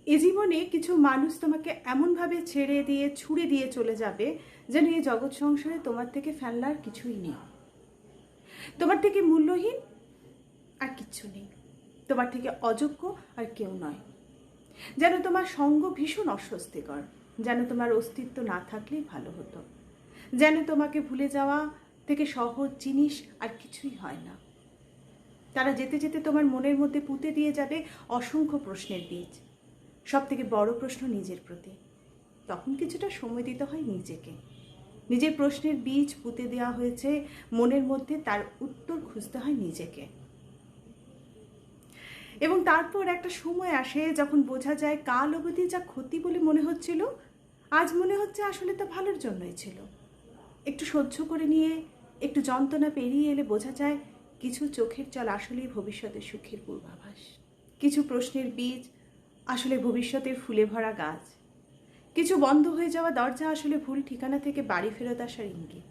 এ জীবনে কিছু মানুষ তোমাকে এমনভাবে ছেড়ে দিয়ে ছুড়ে দিয়ে চলে যাবে যেন এই জগৎ সংসারে তোমার থেকে ফেলনার কিছুই নেই, তোমার থেকে মূল্যহীন আর কিচ্ছু নেই, তোমার থেকে অযোগ্য আর কেউ নয়। যেন তোমার সঙ্গ ভীষণ অস্বস্তিকর, যেন তোমার অস্তিত্ব না থাকলেই ভালো হতো, যেন তোমাকে ভুলে যাওয়া থেকে সহজ জিনিস আর কিছুই হয় না। তারা যেতে যেতে তোমার মনের মধ্যে পুঁতে দিয়ে যাবে অসংখ্য প্রশ্নের বীজ। সব থেকে বড় প্রশ্ন নিজের প্রতি। তখন কিছুটা সময় দিতে হয় নিজেকে। নিজের প্রশ্নের বীজ পুঁতে দেওয়া হয়েছে মনের মধ্যে, তার উত্তর খুঁজতে হয় নিজেকে। এবং তারপর একটা সময় আসে যখন বোঝা যায় কাল অবধি যা ক্ষতি বলে মনে হচ্ছিল, আজ মনে হচ্ছে আসলে তা ভালোর জন্যই ছিল। একটু সহ্য করে নিয়ে, একটু যন্ত্রণা পেরিয়ে এলে বোঝা যায় কিছু চোখের জল আসলেই ভবিষ্যতের সুখের পূর্বাভাস। কিছু প্রশ্নের বীজ আসলে ভবিষ্যতের ফুলে ভরা গাছ। কিছু বন্ধ হয়ে যাওয়া দরজা আসলে ভুল ঠিকানা থেকে বাড়ি ফেরত আসার ইঙ্গিত।